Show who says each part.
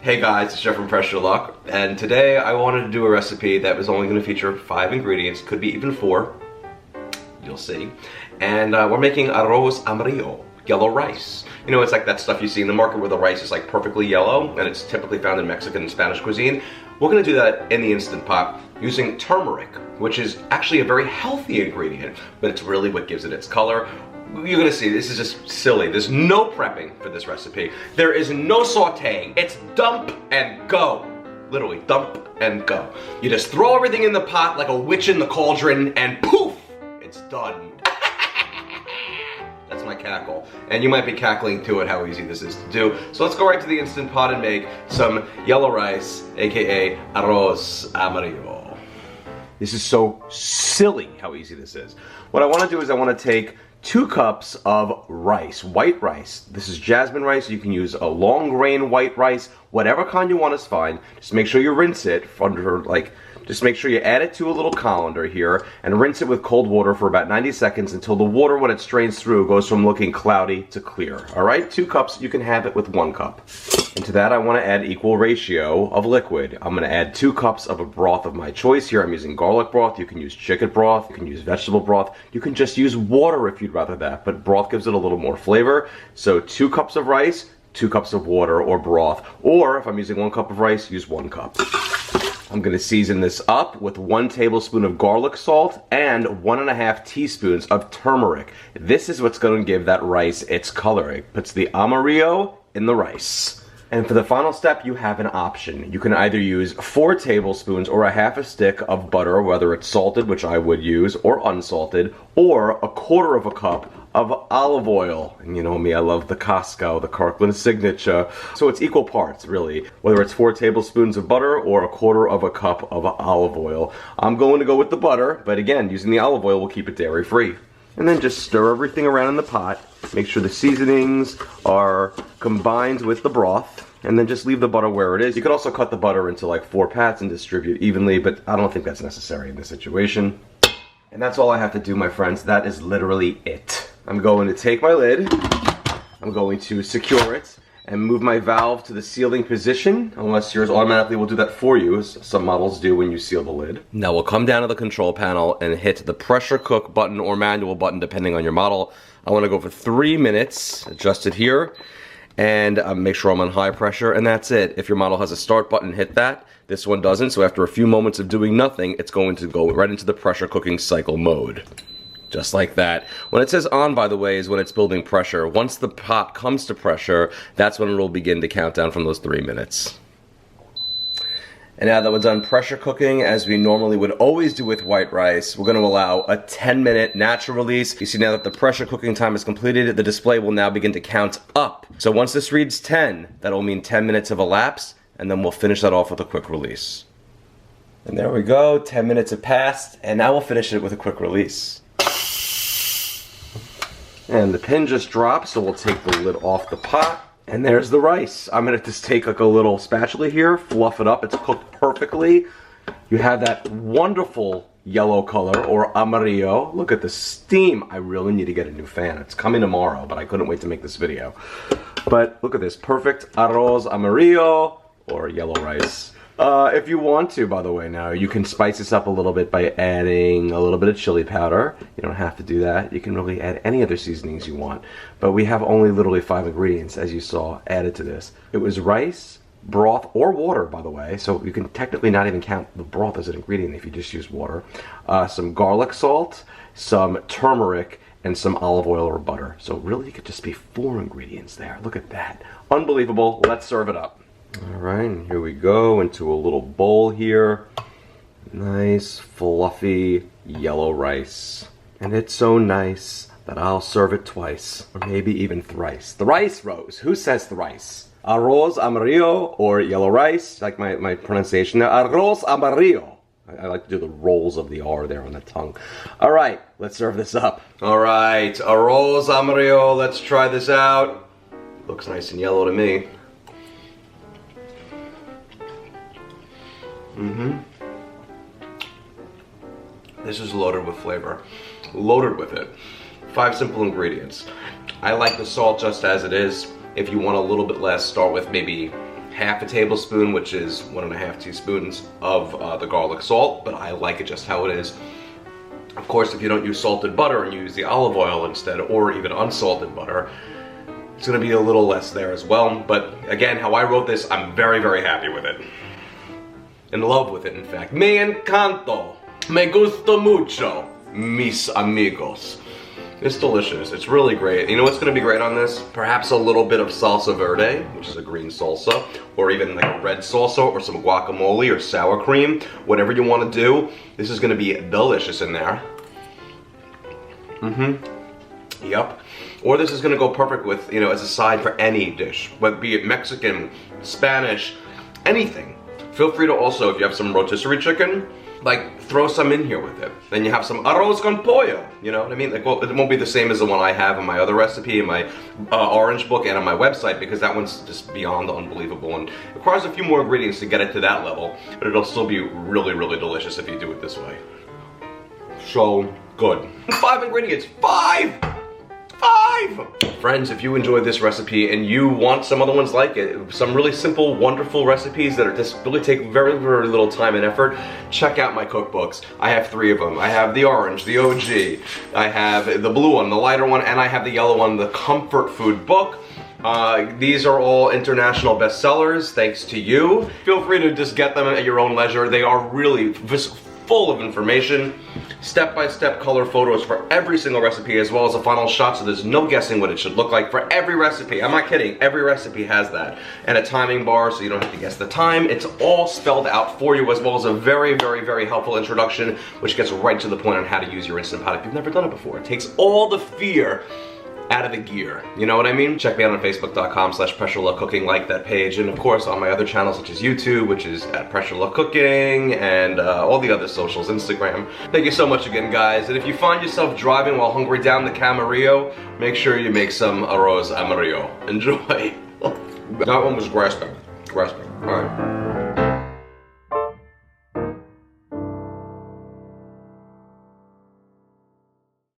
Speaker 1: Hey guys, it's Jeff from Pressure Luck, and today I wanted to do a recipe that was only going to feature 5 ingredients, could be even 4, you'll see. And we're making Arroz Amarillo, yellow rice. You know, it's like that stuff you see in the market where the rice is like perfectly yellow, and it's typically found in Mexican and Spanish cuisine. We're going to do that in the Instant Pot using turmeric, which is actually a very healthy ingredient, but it's really what gives it its color. You're gonna see, this is just silly. There's no prepping for this recipe. There is no sauteing. It's dump and go. Literally, dump and go. You just throw everything in the pot like a witch in the cauldron and poof, it's done. That's my cackle. And you might be cackling too at how easy this is to do. So let's go right to the Instant Pot and make some yellow rice, AKA Arroz Amarillo. This is so silly how easy this is. What I wanna do is I wanna take 2 cups of rice, white rice. This is jasmine rice. You can use a long grain white rice, whatever kind you want is fine. Just make sure you rinse it under just make sure you add it to a little colander here and rinse it with cold water for about 90 seconds until the water, when it strains through, goes from looking cloudy to clear. All right, 2 cups, you can have it with 1 cup. And to that I want to add equal ratio of liquid. I'm going to add 2 cups of a broth of my choice here. I'm using garlic broth. You can use chicken broth. You can use vegetable broth. You can just use water if you'd rather that, but broth gives it a little more flavor. So 2 cups of rice, 2 cups of water or broth. Or if I'm using 1 cup of rice, use 1 cup. I'm going to season this up with 1 tablespoon of garlic salt and 1.5 teaspoons of turmeric. This is what's going to give that rice its color. It puts the amarillo in the rice. And for the final step, you have an option. You can either use 4 tablespoons or a half a stick of butter, whether it's salted, which I would use, or unsalted, or 1/4 cup of olive oil. And you know me, I love the Costco, the Kirkland Signature. So it's equal parts, really. Whether it's 4 tablespoons of butter or 1/4 cup of olive oil. I'm going to go with the butter, but again, using the olive oil will keep it dairy-free. And then just stir everything around in the pot. Make sure the seasonings are combined with the broth, and then just leave the butter where it is. You could also cut the butter into like 4 pats and distribute evenly, but I don't think that's necessary in this situation. And that's all I have to do, my friends. That is literally it. I'm going to take my lid, I'm going to secure it, and move my valve to the sealing position, unless yours automatically will do that for you, as some models do when you seal the lid. Now we'll come down to the control panel and hit the pressure cook button or manual button, depending on your model. I want to go for 3 minutes, adjust it here, and make sure I'm on high pressure, and that's it. If your model has a start button, hit that. This one doesn't, so after a few moments of doing nothing, it's going to go right into the pressure cooking cycle mode. Just like that. When it says on, by the way, is when it's building pressure. Once the pot comes to pressure, that's when it will begin to count down from those 3 minutes. And now that we're done pressure cooking, as we normally would always do with white rice, we're going to allow a 10-minute natural release. You see now that the pressure cooking time is completed, the display will now begin to count up. So once this reads 10, that'll mean 10 minutes have elapsed, and then we'll finish that off with a quick release. And there we go, 10 minutes have passed, and now we'll finish it with a quick release. And the pin just dropped, so we'll take the lid off the pot. And there's the rice. I'm gonna just take like a little spatula here, fluff it up. It's cooked perfectly. You have that wonderful yellow color, or amarillo. Look at the steam. I really need to get a new fan. It's coming tomorrow, but I couldn't wait to make this video. But look at this, perfect arroz amarillo, or yellow rice. If you want to, by the way, now, you can spice this up a little bit by adding a little bit of chili powder. You don't have to do that. You can really add any other seasonings you want. But we have only literally 5 ingredients, as you saw, added to this. It was rice, broth, or water, by the way. So you can technically not even count the broth as an ingredient if you just use water. Some garlic salt, some turmeric, and some olive oil or butter. So really, it could just be 4 ingredients there. Look at that. Unbelievable. Let's serve it up. Alright, and here we go into a little bowl here. Nice, fluffy, yellow rice. And it's so nice that I'll serve it twice, or maybe even thrice. The rice rose. Who says thrice? Arroz Amarillo, or yellow rice, like my pronunciation now. Arroz Amarillo. I like to do the rolls of the R there on the tongue. Alright, let's serve this up. Alright, Arroz Amarillo, let's try this out. Looks nice and yellow to me. This is loaded with flavor. Loaded with it. 5 simple ingredients. I like the salt just as it is. If you want a little bit less, start with maybe half a tablespoon, which is 1.5 teaspoons of the garlic salt, but I like it just how it is. Of course, if you don't use salted butter and you use the olive oil instead, or even unsalted butter, it's gonna be a little less there as well. But again, how I wrote this, I'm very, very happy with it. In love with it, in fact. Me encanto. Me gusta mucho, mis amigos. It's delicious. It's really great. You know what's gonna be great on this? Perhaps a little bit of salsa verde, which is a green salsa, or even like a red salsa, or some guacamole or sour cream. Whatever you want to do, this is gonna be delicious in there. Yep. Or this is gonna go perfect with, you know, as a side for any dish, whether be it Mexican, Spanish, anything. Feel free to also, if you have some rotisserie chicken, like throw some in here with it. Then you have some arroz con pollo, you know what I mean? Like, well, it won't be the same as the one I have in my other recipe, in my orange book and on my website, because that one's just beyond unbelievable and requires a few more ingredients to get it to that level, but it'll still be really, really delicious if you do it this way. So good. 5 ingredients, 5! Friends, if you enjoyed this recipe and you want some other ones like it, some really simple, wonderful recipes that are just really take very, very little time and effort, check out my cookbooks. I have 3 of them. I have the orange, the OG, I have the blue one, the lighter one, and I have the yellow one, the comfort food book. These are all international bestsellers, thanks to you. Feel free to just get them at your own leisure. They are really full of information, step-by-step color photos for every single recipe, as well as a final shot, so there's no guessing what it should look like for every recipe. I'm not kidding, every recipe has that. And a timing bar, so you don't have to guess the time. It's all spelled out for you, as well as a very, very, very helpful introduction, which gets right to the point on how to use your Instant Pot if you've never done it before. It takes all the fear out of the gear, you know what I mean? Check me out on facebook.com/PressureLoveCooking, like that page, and of course on my other channels such as YouTube, which is at PressureLoveCooking, and all the other socials, Instagram. Thank you so much again, guys, and if you find yourself driving while hungry down the Camarillo, make sure you make some Arroz Amarillo. Enjoy. That one was grasping. Alright.